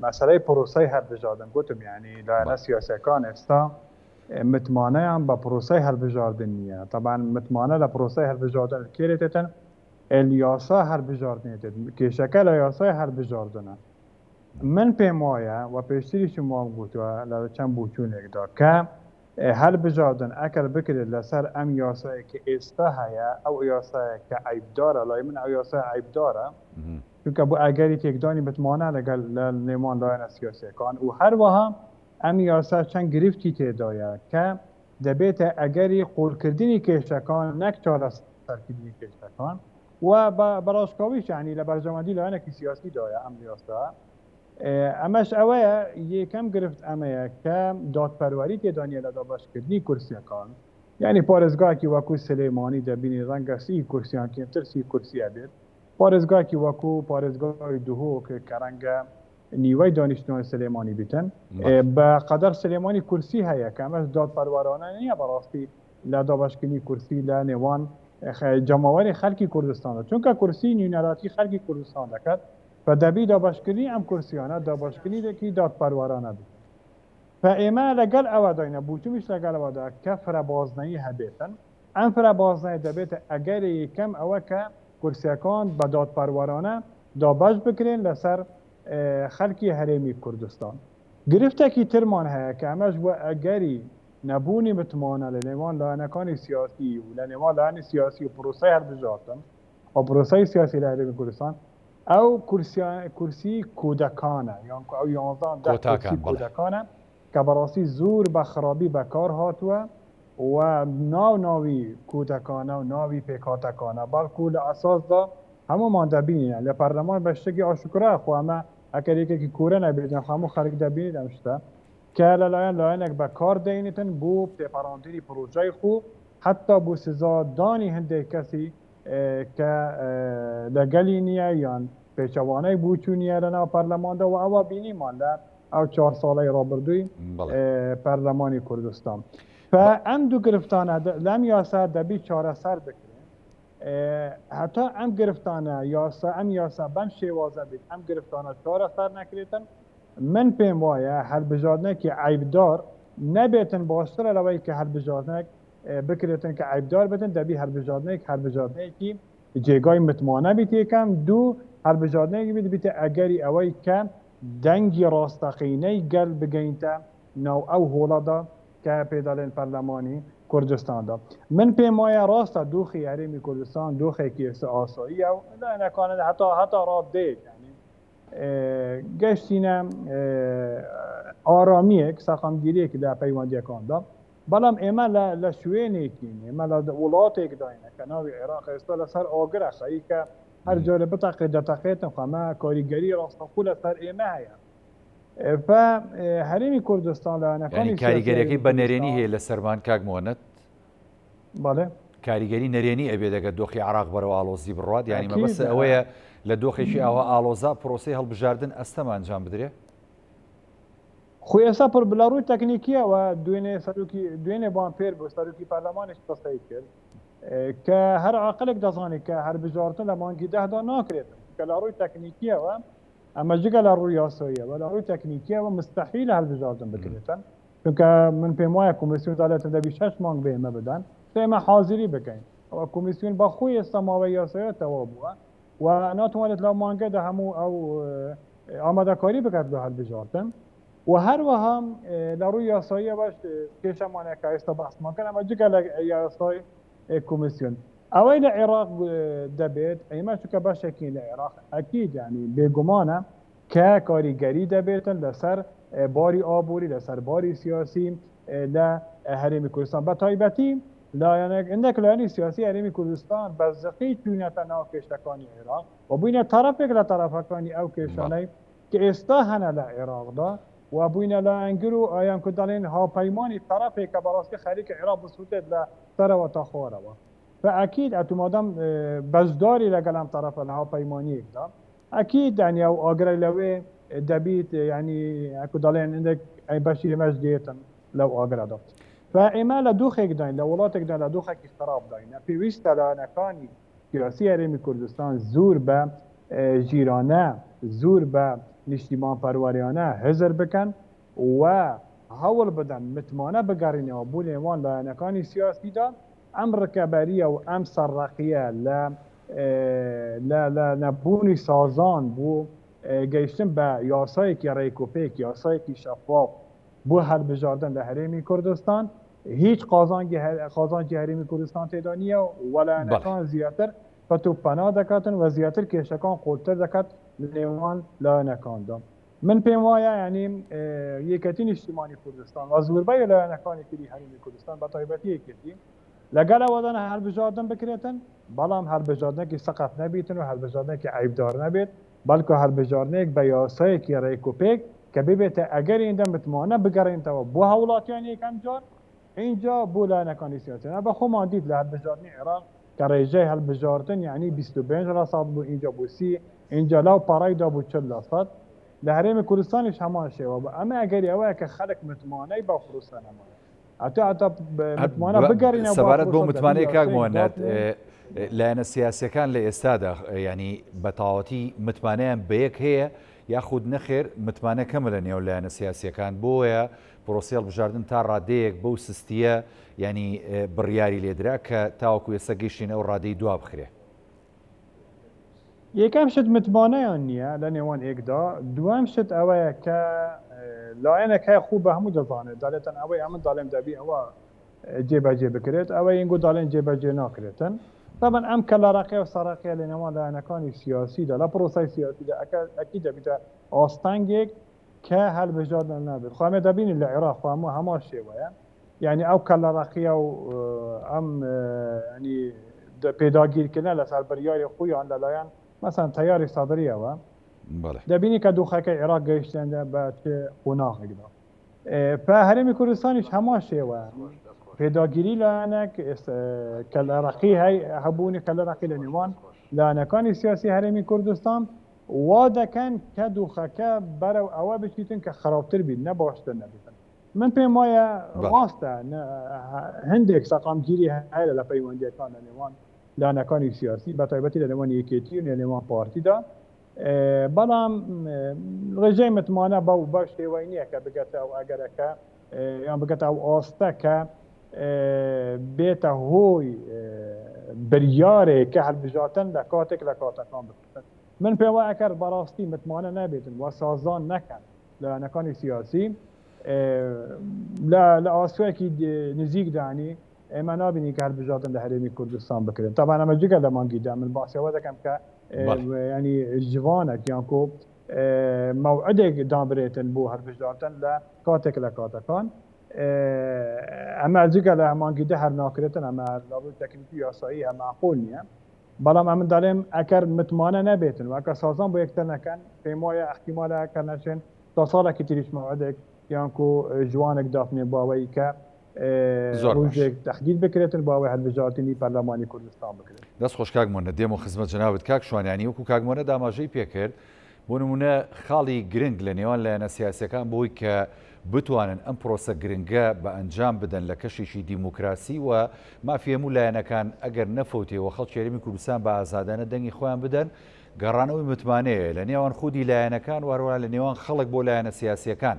مەسەلەی پرۆسەی هەڵبژاردن گوتم یعنی لایەنە سیاسیەکان ئێستا متمانەیان بە پرۆسەی هەڵبژاردن نییە طبعاً متمانە لە پرۆسەی هەڵبژاردن کێرێتێتن یاسا هەڵبژاردنێتێت کێشەکە لە یاسای هەڵبژاردنە من پێم وایە و پێشتریشم وام گوتووە لە چەند بوچوونێکدا کە هەڵبژاردن ئەگەر بکرێت لەسەر ئەم یاسایە کە ئێستا هەیە ئەو یاسایە کە عیبدارە لای من ئەو یاسای عیبدارە چونکە بۆ ئەگەری تێکدانی متمانە لەگەڵ لە نێوان لایەنە سیاسیەکان و هەروەها ئەم یاسا چەند گرفتی تێدایە کە دەبێتە ئەگەری قوڵکردنی کێشەکان نەک چارەسەرکردنی کێشەکان و بەڕاستکاویش ینی لە بەرژەوەندی لایەنێکی سیاسی دایە ئەم یاسا ئەمەش ئەوەیە یەکەم گرفت ئەمەیە کە دادپەروەری تێدانیە لە دابەشکردنی کورسیەکان یعنی پارێزگاکی وەکو سلێمانی دەبینی ڕەنگە 30 کورسیان کەمتر 30 کورسیە بێت پارێزگاکی وەکو پارێزگای دوهۆک کە ڕەنگە نیوەی دانیشتوان سلێمانی بیتن بە قەدەر سلێمانی کورسی هەیە کە ئەمەش دادپەروەرانە نییە بەڕاستی لە دابەشکردنی کورسی لە نێوان جەماوەری خەڵکی کوردستانە چونکە کورسی نوێنەراتی خەڵکی کوردستان دەکات و دەبی دابەشکردنی ئەم کورسیانە دابەشکردنیێکی دادپەروەرانە بێت ئێمە لەگەڵ ئەوە داینە بوتومیش لەگەڵ ئەوەدا کە فرەبازنەیی هەبێتن ئەم فرەبازنەی دەبێتە ئەگەری یەکەم ئەوە کە کورسیەکان بە دادپەروەرانە دابەش بکرێن لەسەر خەڵکی هەرێمی کوردستان گرفتێکی ترمان هەیە کە ئەمەش بۆ ئەگەری نەبوونی متمانە لە نێوان لایەنەکانی سیاسی و لە نێوان لایەنی سیاسی و پرۆسەی هەڵبژاردن و پرۆسەی سیاسی لە هەرێمی کوردستان ئەو کورسی کودەکانە یان ئەو 11 کورسی کودەکانە کە بەڕاستی زۆر بە خراپی بەکار هاتووە و ناوی کودەکانە و ناوی پێکهاتەکانە بەڵکو لە ئەساسدا هەمومان دەبینین لە پەرلەمان بە شتێکی ئاشکرا خو ئەمە ئەگەر یەکێکی کوورە نەبێتن هەموو خەڵک دەبینێت ئەم شتە کە لەلایەن لایەنێک بەکار دەینێتن بۆ پێپەڕاندنی پرۆژەی خو حتا بۆ سزادانی هەندێک کەسی کە لەگەلی نییە یان پێچەوانەی بوچوونیە لە ناو پەرلەماندا و ئەوە بینیمان لە ئەو 4 ساڵەی ڕابردووی پەرلەمانی کوردستان ئەم دوو گرفتانە لەم یاسا دەبی چارەسەر بکرێن هەتا ئەم گرفتانە ئەم یاسا بەم شێوازە بیت ئەم گرفتانە چارەسەر نەکرێتن من پێم وایە هەڵبژاردنێکی عیبدار نەبێتن باشترە لەوەی کە هەڵبژاردنێک بکرێتن کە عیبدار بێتن دەبی هەڵبژاردنێکی جێگای متمانە بیت یەکەم دوو هەڵبژاردنێکی بیتە ئەگەری ئەوەی کە دەنگی ڕاستەقینەی گەل بگەینتە ناو ئەو هۆڵەدا کە پێداڵێن پەرلەمانی کوردستاندا من پێم وایە ڕاستە دۆخی هەرێمی کوردستان دۆخێکی ئاساییە و لایەنەکانە هەتا ڕاددەیەک گەشتینە ئارامیەک سەقامگیریەکی لە پەیوەندیەکاندا بەڵام ئێمە لە شوێنێکین ئێمە لە وڵاتێک داینە کە ناوی عێراق ئێستا لەسەر ئاگرە خەی کە هەر جۆرە بتەقێت دەتەقێتن خەمە کاریگەری ڕاستەخوو لەسەر ئێمە هەیە هەرێمی کوردستان لایەنەکانی کاریگەریەکەی بە نەرێنی هەیە لە سەرمان کاک موهەنەد بەڵێ کاریگەری نەرێنی ئەبێ دەگەت دۆخی عراق بەرەوە ئالۆزی بڕات یانی مەبەستە ئەوەیە لە دۆخێکی ئەوە ئالۆزا پرۆسی هەڵبژاردن ئەستەمان ئەنجام بدرێ خۆی ئێستا پڕ بە ڕووی تەکنیکیەوە دوێنێ بان پێر بۆ سەرۆکی پەرلەمانێک قسەی کرد کە هەر عاقلێک دەزانێت کە هەڵبژاردن لە مانگی 10دا ناکرێت کە لە ڕووی تەکنیکیەوە ئەمە جگە لە ڕووی یاساییەوە لە ڕووی تەکنیکیەوە مستەحیل هەڵبژاردن بکرێتن چونکە من پێم وایە کۆمیسیۆن دەڵێتە دەبی 6 مانگ بە ئێمە بدەن ئێمە حاضری بکەین ئەوە کۆمیسیۆن بەخۆی ئێستا ماوەی یاسایەتەوە بووە و ناتوانێت لەو مانگەدا هەموو ئەو ئامادەکاری بکات بە هەڵبژاردن و هەروەها لە ڕووی یاساییە باش کێشەمانێکە ئێستا بەحسمانکەن ئەمە جگە لە یاسای کۆمیسیۆن ئەوەی لە عێراق دەبێت ئێمە چونکە بەشێکی لە عێراق ئەکید ینی بێگومانە کە کاریگەری دەبێتن لەسەر باری ئابووری لەسەر باری سیاسی لە هەرێمی کوردستان بە تایبەتی هەندێک لایەنی سیاسی هەرێمی کوردستان بەزقی چوونەتە ناو کێشەکانی عێراق و بووینە تەرەفێک لە تەرەفەکانی ئەو کێشانەی کە ئێستا هەنە لە عێراقدا و بووینە لە ئەنگر و ئایان کو دەڵێن هاوپەیمانی تەرەفێک کە بەڕاستی خەریکە عێراق بسووتێت لە سەرەوە تا خوارەوە فأكيد ئەتومادەم بەشداری لەگەڵ ئەم تەرەفە لە هاوپەیمانیەکدا ئەکید دانیا و ئاگرە لەوێ دەبیت ینی ئەکو دەڵێن هەندێک بەشی لەمەش دێتن لەو ئاگرەدا فئێمە لە دۆخێک داین لە وڵاتێکدا لە دۆخێکی خراپ داینە پێویستە لایەنەکانی سیاسی هەرێمی کوردستان زۆر بە ژیرانە زۆر بە نیشتیمان پەروەریانە هەزر بکەن و هەوڵ بدەن متمانە بگەڕینەوە بۆ لێوان لایەنەکانی سیاسیدا ئەم ڕکەبەریە و ئەم سەرڕەقیە لە نەبوونی سازان بۆ گەیشتن بە یاسایەکی ڕێکوپێک یاسایەکی شەفاف بۆ هەڵبژاردن لە هەرێمی کوردستان هیچ قازانجی هەرێمی کوردستان تێدا نییە وەلایەنەکان زیاتر پەتوپەنا دەکاتن و زیاتر کێشەکان قوڵتر دەکات لێوان لایەنەکاندا من پێم وایە ینی یەکەتی نیشتیمانی کوردستان و زۆربەی لایەنەکانی تری هەرێمی کوردستان بە تایبەتی یەکەتی لەگەڵ ئەوەدانە هەڵبژاردن بکرێتن بەڵام هەڵبژاردنێکی سەقف نەبیتن و هەڵبژاردنێکی عیبدار نەبێت بەڵکو هەڵبژاردنێک بە یاسایەکی ڕێکوپێک کە ببێتە ئەگەر ئێندە متمانە بگەڕێنەوە بۆ هەوڵاتیان یەکەم جار اینجا بۆ لایەنەکانی سیاسی بە خۆمان دیت لە هەڵبژاردنی عێراق کە ڕێژەی هەڵبژاردن یعنی 25% بوو اینجا بوو 30 اینجا لاو پاڕایدا بوو 40% لە هەرێمی کوردستانیش هەمان شێوە بە ئەمە ئەگەری ئەوەیە کە خەڵک متمانەی با خروسانەمانە سەبارەت بۆ متمانەی کاک مۆهەنەد لایەنە سیاسیەکان لە ئێستادا ینی بەتاوەتی متمانەیان بەیەک هەیە یاخود نەخێر متمانە کەمە لە نێو لایەنە سیاسیەکان بۆیە پرۆسی هەڵبژاردن تا ڕادەیەک بەو سستیە ینی بڕیاری لێدرا کە تاوەکو ئێستا گەیشتین ئەو ڕادەی دوا بخرێ یەکەم شت متمانەیان نییە لە نێوان ئێکدا دوام شت ئەوەیە کە لایەنێک هەیە خوب بە هەموو دەزانێت دەڵێتن ئەوەی ئەمە داڵێم دەبی ئەوە جێبەجێ بکرێت ئەوە ئینگۆ داڵێن جێبەجێ ناکرێتن طبعا ئەم کەلارەقی و سەرەقیە لە نێوان لایەنەکانی سیاسیدا لە پرۆسای سیاسیدا ئەکی دەبیتە ئاستانگێک کە هەڵبژاردن نابێت خوامێ دەبینین لە عێراق هەمان شێوەیە یعنی ئەو کەلارەقیە و ئەم ینی پێداگیرکردن لەسەر بڕیاری خۆیان لەلایەن مەسەن تەیاری سەدریەوە دەبینی کە دۆخەکەی عێراق گەیشتێنە بە قۆناغێکدا هەرێمی کوردستانیش هەمان شێوە پێداگیری لایەنێک کەلارەقی هەبوونی کەلارەقی لە نێوان لایەنەکانی سیاسی هەرێمی کوردستان وا دەکەن کە دۆخەکە بەرەو ئەوە بچیتن کە خراپتر بیت نە باشتر نەبێتن من پێم وایە ڕاستە هەندێک سەقامگیری هەیە لە پەیوەندیەکان لە نێوان لایەنەکانی سیاسی بە تایبەتی لە نێوان یەکێتی و لە نێوان پارتیدا بەڵام ڕێژەی متمانە بە شێوەی نییە کە بگەتە ئەو ئەگەرەکە یان بگەتە ئەو ئاستە کە بێتە هۆی بریارێک کە هەڵبژاردن لە کاتێک لە کاتەکان بکرێت من پێم وایە ئەگەر بەڕاستی متمانە نەبێتن و سازان نەکەن لایەنەکانی سیاسی لە ئاسوەیەکی نزیک دانی ئێمە نابینی کە هەڵبژاردن لە هەرێمی کوردستان بکرێت تاوان ئەمە جگە لە مانگیدا من باسیەوە دەکەم کە ینی ژوانێک یان کۆ مەوعدێک دابرێتن بۆ هەڵبژاردن لە کاتێک لە کاتەکان ئەمە جگە لە مانگیدا هەر ناکرێتن ئەمە لەڕووی تەکنیکی یاسایی ئەمە معقول نییە بەڵام ئەمن دەڵێم ئەگەر متمانە نەبێتن و ئەگەر سازان بۆ یەکتر نەکەن پێم وایە احتیمالە کە نەچێن تا ساڵێکی تریش مەوعدێک یان کۆ جوانێک دافنێ باوەی کە ڕۆژێک تەحدید بکرێتن باوەی هەڵبژاردنی پەرلەمانی کوردستان بکرێت دەست خۆش کاک مۆهەنەد دێم و خزمەت جەنابەت کاک شوانیانی وەکو کاک مۆهەنەد داماژەی پێکرد بۆ نمونە خاڵی گرنگ لە نێوان لایەنە سیاسیەکان بۆی کە بتوانن ئەم پرۆسە گرنگە بە ئەنجام بدەن لە کەشێکی دیموکراسی و مافی هەموو لایەنەکان ئەگەر نەفەوتێەوە خەڵکی هەرێمی کوردستان بە ئازادانە دەنگی خۆیان بدەن گەڕانەوەی متمانەیە لە نێوان خودی لایەنەکان واروە لە نێوان خەڵک بۆ لایەنە سیاسیەکان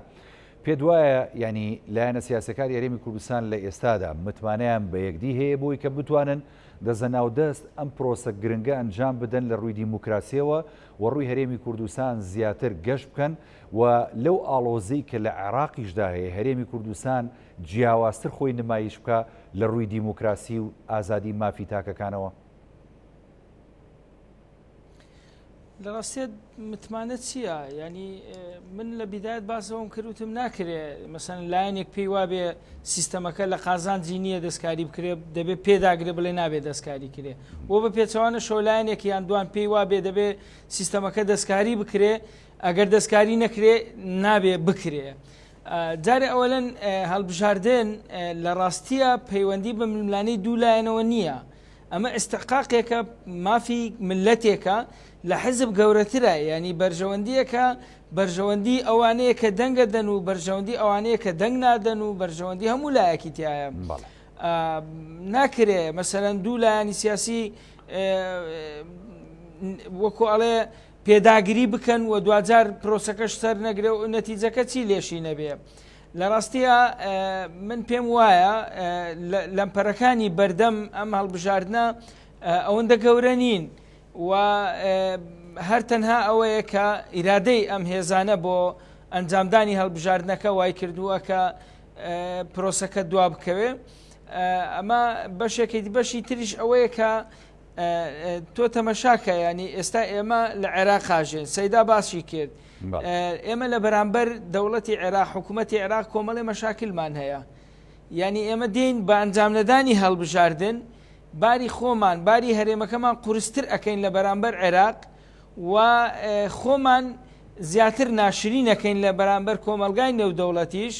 پێ دوایە ینی لایەنە سیاسەکانی هەرێمی کوردستان لە ئێستادا متمانیان بە یەکدی هەیە بۆی کە بتوانن دەزەناودەست ئەم پرۆسە گرنگە ئەنجام بدەن لە ڕووی دیموکراسیەوە و ڕووی هەرێمی کوردستان زیاتر گەشت بکەن و لەو ئاڵۆزەی کە لە عێراقیشدا هەیە هەرێمی کوردستان جیاوازتر خۆی نمایش بکە لە ڕووی دیموکراسی و ئازادی مافی تاکەکانەوە. لە ڕاستێت متمانەت چییە؟ ینی من لە بیدایەت باسەوەم کردوتم ناکرێ مەسەن لایەنێک پێی وابێ سیستەمەکە لە قازانجی نییە دەستکاری بکرێ دەبێت پێداگرێ بڵێ نابێت دەستکاری کرێ بۆ بە پێچەوانە شۆلایەنێک یان دوان پێی وابێ دەبێت سیستەمەکە دەستکاری بکرێ ئەگەر دەستکاری نەکرێ نابێ بکرێ. جارێ ئەوەلەن هەڵبژاردن لە ڕاستیە پەیوەندی بە ململانەی دوو لایەنەوە نییە. ئەمە ئستحقاقێکە مافی ملەتێکە لە حزب گەورەترە ینی بەرژەوەندیەکە بەرژەوەندی ئەوانەیە کە دەنگە دەن و بەرژەوەندی ئەوانەیە کە دەنگ نادەن و بەرژەوەندی هەموو لایەکی تایە ناکرێ مەسەرەن دوو لایەنی سیاسی وەکو ئەڵێ پێداگیری بکەن و دوجار پرۆسەکەش سەر نەگرێ و نەتیجەکە چی لێشی نەبێ. لە ڕاستیە من پێم وایە لەمپەرەکانی بەردەم ئەم هەڵبژاردنە ئەوەندە گەورە نین و هەر تەنها ئەوەیە کە ئیرادەی ئەم هێزانە بۆ ئەنجامدانی هەڵبژاردنەکە وای کردووە کە پرۆسەکە دوا بکەوێ. ئەمە بەشێکی بەشی تریش ئەوەیە کە تۆ تەمەشاکە ینی ئێستا ئێمە لە عێراقاژێن سەیدا باسی کرد ئێمە لە بەرامبەر دەوڵەتی عێراق حکوومەتی عێراق کۆمەڵی مەشاکلمان هەیە ینی ئێمە دێین بە ئەنجامنەدانی هەڵبژاردن باری خۆمان باری هەرێمەکەمان قورستر ئەەکەین لە بەرامبەر عێراق و خۆمان زیاتر ناشرین ئەەکەین لە بەرامبەر کۆمەلگای نێودەوڵەتیش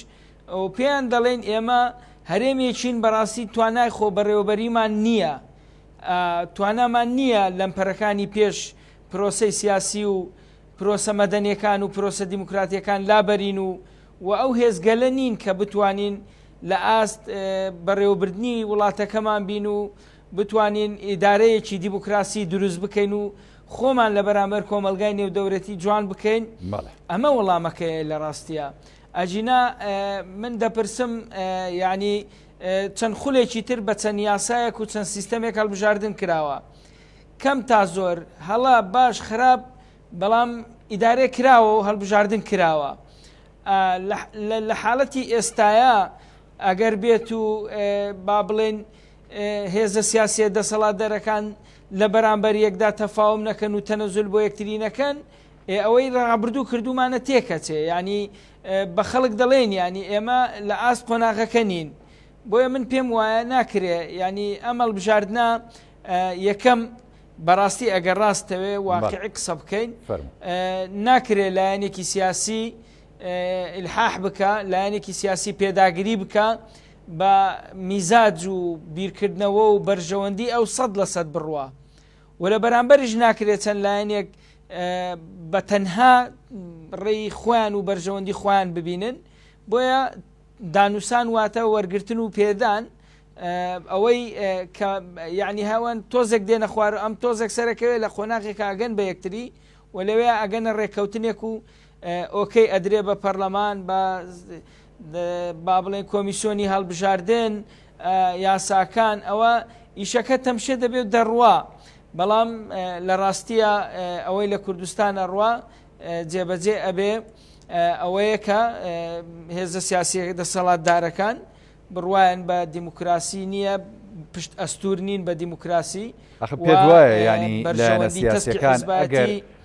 و پێیان دەڵێن ئێمە هەرێمێکین بەڕاستی توانای خۆ بەڕێوەبەریمان نییە توانامان نییە لەمپەرەکانی پێش پرۆسەی سیاسی و پرۆسە مەدەنیەکان و پرۆسە دیموکراتیەکان لابەرین و ئەو هێزگەلە نین کە بتوانین لە ئاست بەڕێوەبردننی وڵاتەکەمان بین و بتوانین ئیدارەیەکی دیموکراسی دروست بکەین و خۆمان لە بەرامبەر کۆمەلگای نێودەوڵەتی جوان بکەین. ئەمە وەڵامەکەی لە ڕاستیە ئەجینا من دەپرسم ینی چەند خولێکی تر بە چەند یاسایەک و چەند سیستەمێک هەڵبژاردن کراوە کەم تا زۆر هەڵا باش خراپ بەڵام ئیدارێ کراوە و هەڵبژاردن کراوە. لە حاڵەتی ئێستاە ئەگەر بێت و با بڵێن هێزە سیاسیە دەسەڵاتدەرەکان لە بەرامبەر یەکدا تەفاوم نەکەن و تەنەزول بۆ یەکتری نەکەن ئەوەی ڕابردوو کردومانە تێکەچێ ینی بە خەڵک دەڵێن ینی ئێمە لە ئاست قۆناغەکە نین بۆیە من پێم وایە ناکرێ ینی ئەم هەڵبژاردنە یەکەم بەڕاستی ئەگەر ڕاستەوێ واقعی قسە بکەین ناکرێ لایەنێکی سیاسی ئیلحاح بکە لایەنێکی سیاسی پێداگیری بکە بە میزاج و بیرکردنەوە و بەرژەوەندی ئەو 100% بڕوە و لە بەرامبەرش ناکرێت چەند لایەنێک بە تەنها ڕێی خۆیان و بەرژەوەندی خۆیان ببینن. بۆیە دانووسان واتە وەرگرتن و پێدان ئەوەی کە یعنی هاوان تۆزێک دێنە خوار ئەم تۆزێک سەرەکەوێت لە خۆناغێکە ئەگەن بە یەکتری و لەوێ ئەگەنە ڕێککەوتنێک و ئۆکەی ئەدرێ بە پەرلەمان با بڵێن کۆمیسیۆنی هەڵبژاردن یاساکان ئەوە ئیشەکە تەمشێ دەبێت دەڕوا بەڵام لە ڕاستیە ئەوەی لە کوردستانە ڕوا جێبەجێ ئەبێ ئەوەیە کە هێزە سیاسی دەسەڵاتدارەکان بڕوایان بە دیموکراسی نییە پشت ئەستور نین بە دیموکراسی پێ دوایە ینی لایەنە سیاسیەکان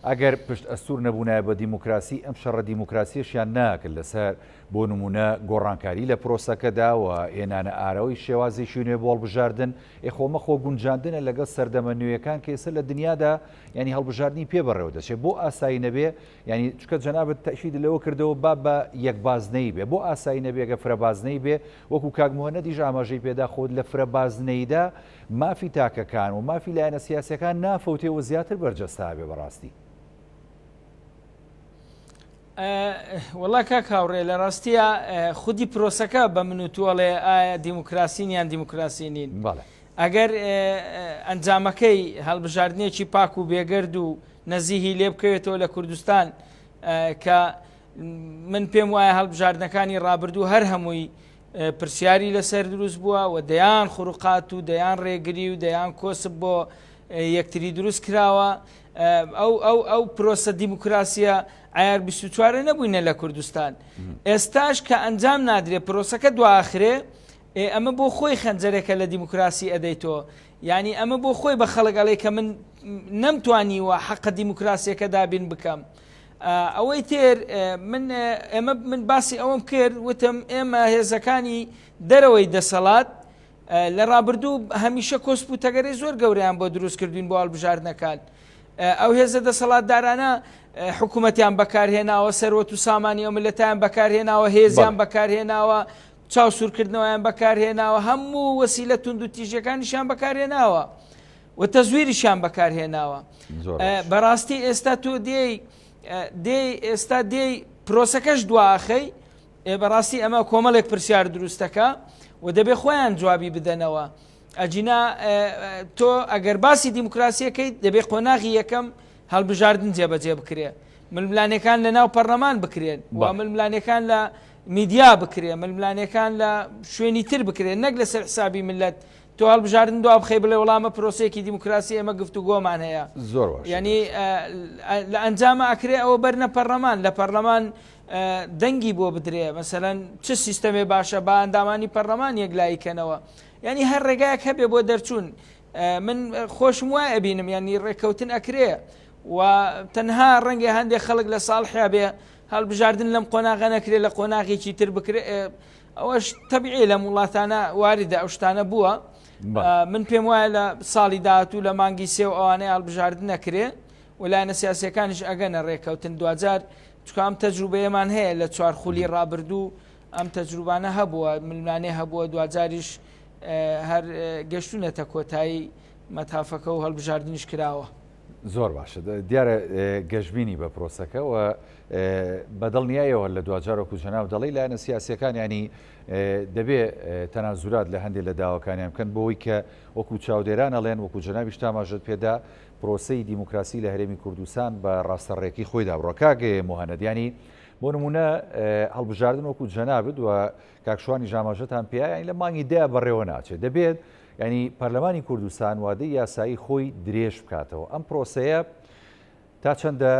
ئەگەر پشت ئەستور نەبوونایە بە دیموکراسی ئەم شەڕە دیموکراسیەشیان ناکرد لەسەر بۆ نمونە گۆڕانکاری لە پرۆسەکەدا و هێنانە ئارەوەی شێوازێکی نوێ بۆ هەڵبژاردن خۆمە خۆ گونجاندنە لەگەڵ سەردەمە نوێیەکان کە ئێستا لە دنیادا ینی هەڵبژاردننی پێبڕێوە دەچێت بۆ ئاسایی نەبێ ینی چکە جەنابەت تەشید لەوە کردەوە با بە یەکبازنەی بێ بۆ ئاسایی نەبێگە فرەبازنەی بێ وەکو کاگمۆهەنە دیژ ئاماژەی پێدا خۆت لە فرەبازنەیدا مافی تاکەکان و مافی لایەنە سیاسەکان نافەوتێەوە زیاتر بەرجەستا بێ بەڕاستی. وەڵا کا کاوڕێ لە ڕاستیە خودی پرۆسەکە بە من و تووەڵێ ئایا دیموکراسی نیان دیموکراسی نین ئەگەر ئەنجامەکەی هەڵبژاردنێکی پاک و بێگرد و نەزیهی لێ بکەوێتەوە لە کوردستان کە من پێم وایە هەڵبژاردنەکانی ڕابردوو هەر هەمووی پرسیاری لەسەر دروست بووە و دەیان خوڕقات و دەیان ڕێگری و دەیان کۆسب بۆ یەکتری دروست کراوە ئەو پرۆسە دیموکراسیە ئایار 24 نەبووینە لە کوردستان ئێستاش کە ئەنجام نادرێت پرۆسەکە دواخرێ ئەمە بۆ خۆی خەنجەرێکە لە دیموکراسی ئەدەیتەوە یعنی ئەمە بۆ خۆی بە خەڵک ئەڵێ کە من نەمتوانیوە حەقە دیموکراسیەکە دابین بکەم ئەوەی تێر من باسی ئەوەم کرد وتم ئێمە هێزەکانی دەرەوەی دەسەڵات لە ڕابردوو هەمیشە کۆسپ و تەگەرەی زۆر گەوریان بۆ دروستکردوین بۆ هەڵبژاردنەکان ئەو هێزە دەسەڵاتدارانە حکوومەتیان بەکارهێناوە سەرۆت و سامانی ئەو ملەتیان بەکارهێناوە هێزیان بەکارهێناوە چاوسورکردنەوەیان بەکارهێناوە هەموو وەسیلە تونند و تیژەکانیشیان بەکارهێناوە و تەزویریشیان بەکارهێناوە بەڕاستی ئێستا تۆ ئێستا دێی پرۆسەکەش دواخەی بەڕاستی ئەمە کۆمەڵێک پرسیار دروستەکە و دەبێ خۆیان جوابی بدەنەوە ئەجینا تۆ ئەگەر باسی دیموکراسیەکەی دەبێ قۆناغی یەکەم هەڵبژاردن جێبەجێ بکرێ ململانەکان لە ناو پەرلەمان بکرێن و ململانەکان لە میدیا بکرێ ململانەکان لە شوێنی تر بکرێن نەک لەسەر حسابی ملت تۆ هەڵبژاردن دو بخەی بڵێ وەڵامە پرۆسەیەکی دیموکراسی ئێمە گفتوگۆمان هەیە زۆر ینی لە ئەنجامە ئەکرێ ئەوە بەرنە پەرلەمان لە پەرلەمان دەنگی بۆ بدرێ مەسەلەن چ سیستەمێ باشە با ئەندامانی پەرلەمان یەکلایکەنەوە ینی هەر ڕێگایەک هەبێ بۆ دەرچوون من خۆشم وایە ئەبینم ینی ڕێکەوتن ئەکرێ و تەنها ڕەنگە هەندێک خەڵک لە ساڵحیا بێ هەڵبژاردن لەم قۆناغە نەکرێت لە قۆناغێکی تر بکرێ ئەوەش تەبیعی لە وڵاتانە واریدە ئەو شتانە بووە من پێم وایە لە ساڵی داهاتوو لە مانگی سێ و ئەوانەیە هەڵبژاردن نەکرێ وەلایەنە سیاسیەکانیش ئەگەنە ڕێکەوتن دوجار چکە ئەم تەجروبەیەمان هەیە لە چوارخولی ڕابردوو ئەم تەجروبانە هەبووە ملمانێ هەبووە دوجاریش هەر گەشتونەتە کۆتایی مەتافەکە و هەڵبژاردنیش کراوە زۆر باشە دیارە گەشتبینی بە پرۆسەکە و بەدڵنیایەوە لە دوجارۆکو جەناو دەڵی لایەنە سیاسیەکان ینی دەبێ تەنازورات لە هەندێک لە داواکانیان بکەن بۆەوەی کە وەکو چاودێران ئەڵێن وەکو جەنابیش تاماژت پێدا پرۆسەی دیموکراسی لە هەرێمی کوردستان بە ڕاستەڕێکی خۆیدا بڕۆکاگە مۆهەنەدیانی بۆ نمونە هەڵبژاردن وەکو جەنابێت و کاکشوانی ژاماژەتان پێ ینی لە مانگی دەیە بەڕێوە ناچێت دەبێت ینی پەرلەمانی کوردستان وادەی یاسایی خۆی درێژ بکاتەوە ئەم پرۆسەیە تا چەندە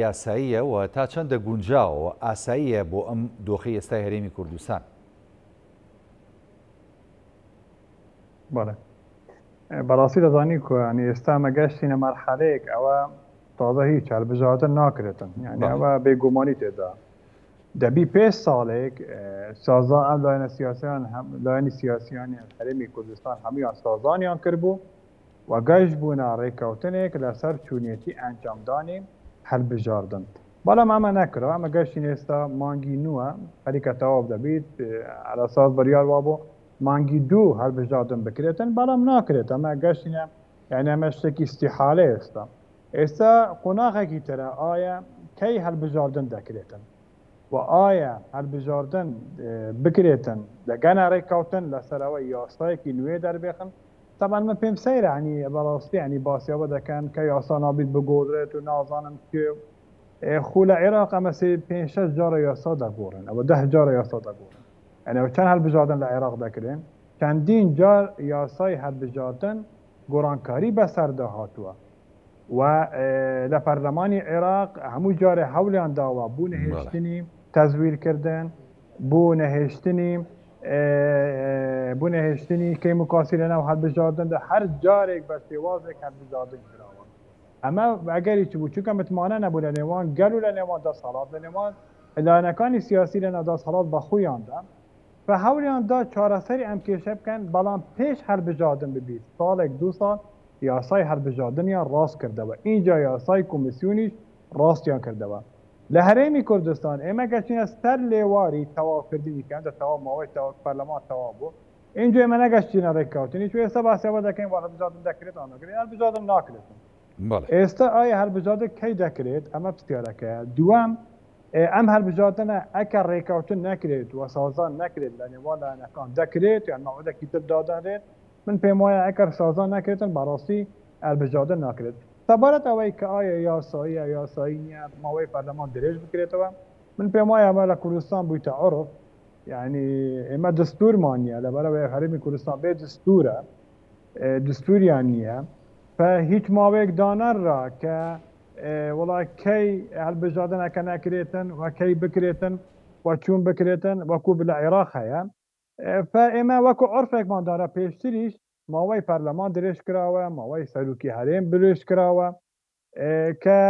یاساییە و تا چەندە گونجاوەوە ئاساییە بۆ ئەم دۆخی ئێستای هەرێمی کوردستان بەڕاستی دەزانی کوانی ئێستا مەگەشتینە مەرحەلەیەک ئەوە تازە هیچ هەڵبژاردن ناکرێتن یعنی ئەوە بێگومانی تێدا دەبی 5 ساڵێک سازان ئەم لایەنی سیاسیانی هەرێمی کوردستان هەمویان سازانیان کردبوو و گەشت بوونە ڕێکەوتنێک لەسەر چوونێتی ئەنجامدانی هەڵبژاردن بەڵام ئەمە نەکرەوە ئەمە گەشتین ئێستا مانگی نووە خەریکە تەواو دەبیت ئەساس بڕیار وا بۆ مانگی 2 هەڵبژاردن بکرێتن بەڵام ناکرێت ئەمە گەشتینە یعنی ئەمە شتێکی استیحالە ئێستا قۆناغێکی ترە ئایا کەی هەڵبژاردن دەکرێتن و ئایا هەڵبژاردن بکرێتن لەگەنە ڕێککەوتن لەسەرەوە یاسایەکی نوێ دەربێخن تەمان من پێم سەیرە عنی بەڕاستی عنی باسیەوە دەکەن کە یاسا نابیت بگۆدرێت و نازانم خو لە عێراق ئەمە 5-6 جارە یاسا دەگۆڕن ئەوە 10 جارە یاسا دەگۆڕن ئەنەوە چەند هەڵبژاردن لە عێراق دەکرێن چەندین جار یاسای هەڵبژاردن گۆڕانکاری بەسەردا هاتووە و لە پەرلەمانی عێراق هەموو جارێ هەولیان داوە بوو نەهێشتنی تەزویرکردن بوو نەهێشتنی کەی مکاسی لەناو هەڵبژاردندا هەر جارێک بە شێوازێک هەڵبژاردن کراوە ئەمە ئەگەری چ بوو چونکە متمانە نەبوو لە نێوان گەل و لە نێوان دەسەڵات لە نێوان لایەنەکانی سیاسی لە ناو دەسەڵات بە خۆیاندا بە هەولیاندا چارەسەری ئەم کێشە بکەن بەڵام پێش هەڵبژاردن ببیت ساڵێک 2 ساڵ یاسای هەڵبژاردنیان ڕاست کردەوە اینجا یاسای کۆمیسیۆنیش ڕاستیان کردەوە لە هەرێمی کوردستان ئێمە گەشتینە سەر لێواری تەواوکردنی کەم دە تەواو ماوەی پەرلەمان تەواو بوو اینجا ئێمە نەگەشتینە ڕێککەوتنی چون ئێستا باسیەوە دەکەین وا هەڵبژاردن دەکرێت ئەو نەکرێت هەڵبژاردن ناکرێتن ئێستا ئایا هەڵبژاردن کەی دەکرێت ئەمە پرسیارەکەیە دووەم ئەم هەڵبژاردنە ئەکە ڕێککەوتن نەکرێت و سازان نەکرێت لە نێوان لایەنەکان دەکرێت یان ماوەیەکی تر دادەنرێت من پێم وایە ئەگەر سازان نەکرێتن بەڕاستی هەڵبژاردن ناکرێت سەبارەت ئەوەی کە ئایا یاسایی نیە ماوەی پەرلەمان درێژ بکرێتەوە من پێم وایە ئەمە لە کوردستان بوویتە عرف يعني ئێمە دەستورمانە لەبەرەوەی هەرێمی کوردستان بێ دستورە دستوریان نییە هیچ ماوەیەک دانەرڕا کە وڵای کەی هەڵبژاردنەکە ناکرێتن و کەی بکرێتن و چوون بکرێتن وەکو لە عێراق هەیە ئێمە وەکو عرفێکمان دارە پێشتریش ماوەی پەرلەمان درێژ کراوە ماوەی سەرروکی هەرێم درێژ کراوە کە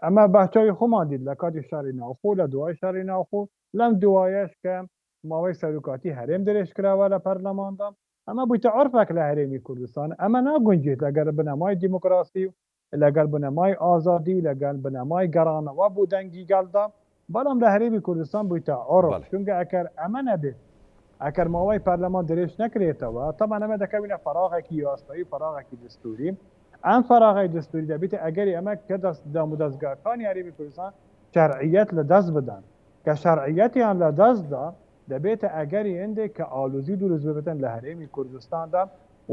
ئەمە باچوی خۆمان دیت لە کاتی شاری ناوخۆ لە دوای شاری ناوخۆ لەم دوایەش کە ماوەی سەرروکاتی هەرێم درێژ کراوە لە پەرلەماندا ئەمە بوویتە عرفێک لە هەرێمی کوردستان ئەمە ناگونجێت لەگەر بنەمای دیموکراسی و لەگەر بنەمای ئازادی و لەگەر بنەمای گەڕانەوە بوو دەنگی گەڵدا بەڵام لە هەرێمی کوردستان بوویتە عرف چونکە ئەگەر ئەمە نەبێت ئەگەر ماوەی پەرلەمان درێژ نەکرێتەوە تەمان ئەمە دەکەوینە فەراغێکی یاسایی فەراغێکی دستوری ئەم فەراغی دستوری دەبێتە ئەگەری ئەمە کە دەم و دەستگاکانی هەرێمی کوردستان شەرعیەت لە دەست بدەن کە شەرعیەتیان لە دەستدا دەبێتە ئەگەری هەندێک کە ئالوزی دروست ببێتن لە هەرێمی کوردستاندا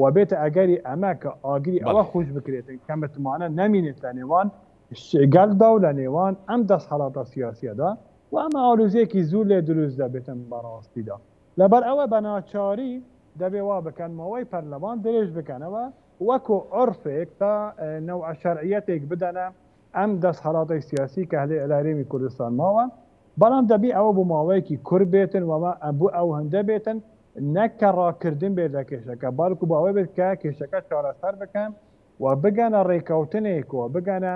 و بێتە ئەگەری ئەمە کە ئاگری ئەوە خوش بکرێتن کە متمانە نەمینێت لە نێوان گەلدا و لە نێوان ئەم دەستهەڵاتە سیاسیەدا و ئەمە ئالوزیەکی زوو لێ دروست دەبێتن بەڕاستیدا لەبەر ئەوە بە ناچاری دەبێ وا بکەن ماوەی پەرلەمان درێژ بکەنەوە وەکو عرفێک تا نەوع شەرعیەتێک بدەنە ئەم دەستهەڵاتی سیاسی کە لە هەرێمی کوردستان ماوە بەڵام دەبی ئەوە بۆ ماوەیەکی کورت بێتن وەمە بوو ئەو هەندە بێتن نەکە ڕاکردن بێت لە کێشەکە باڵکو بۆ ئەوەی بێت کە کێشەکە چارەسەر بکەن و بگەنە ڕێکەوتنێک و بگەنە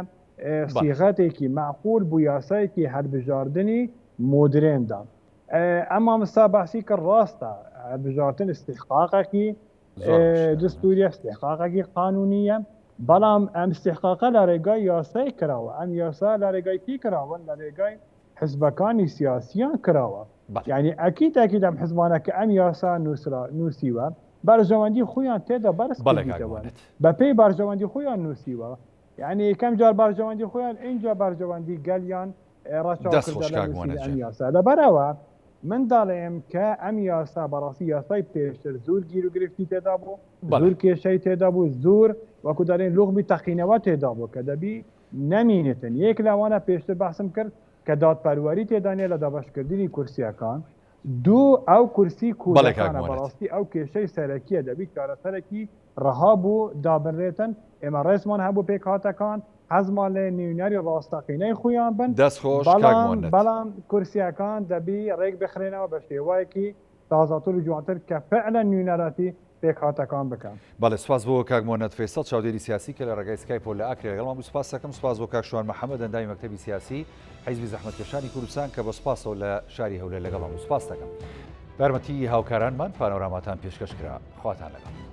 سیغەتێکی معقول بوو یاسایەکی هەڵبژاردننی مدرێندا ئەمما مستا باسی کە ڕاستە هەڵبژاردن استحقاقێکی دستوری استحقاقێکی قانونیە بەڵام ئەم استحقاقە لە ڕێگای یاسای کراوە ئەم یاسا لە ڕێگای کی کراون لە ڕێگای حزبەکانی سیاسیان کراوە یعنی ئەکیت ئەم حزبانە کە ئەم یاسا نووسیوە بەرژەوەندی خۆیان تێدا بەرز بە پێی بەرژەوەندی خۆیان نووسیوە یعنی یەکەم جار بەرژەوەندی خۆیان اینجا بەرژەوەندی گەلیان ڕاچاو یاسا لەبەرەوە من دەڵێم کە ئەم یاسا بەڕاستی یاسای پێشتر زۆر گیر و گرفتی تێدا بوو زۆر کێشەی تێدا بوو زۆر وەکو دەڵێن لوغمی تەقینەوە تێدا بوو کە دەبی نەمینێتن یەک لەوانە پێشتر بەحسم کرد کە دادپەروەری تێدانێت لە دابەشکردنی کورسیەکان دوو ئەو کورسی کوردەکانە بەڕاستی ئەو کێشەی سەرەکیە دەبی کارەسەرێکی ڕەها بوو دابنرێتن ئێمە ڕێزمان هەبوو پێکهاتەکان حەزمان لێ نیونەری ڕاستەقینەی خۆیان بن بەڵام کورسیەکان دەبی ڕێک بخرێنەوە بە شێوایەکی تازاتر و جوانتر کە فعلا نیونەراتی پێکهاتەکان بکەن بەڵێ سپاس بۆ کاک مۆنەت فێسەڵ چاودێری سیاسی کە لە ڕێگای سکایپ لە ئاکرێ لەگەڵمان سپاس دەکەم سپاس بۆ کاک شوان محەممەد ئەندامی مەکتەبی سیاسی حیزبی زەحمەتکێشانی کوردستان کە بە سپاسەوە لە شاری هەولێر لەگەڵمان سپاس دەکەم بەرمەتی هاوکارانمان پانۆراماتان پێشکەش کرا خواتان لەگەڵ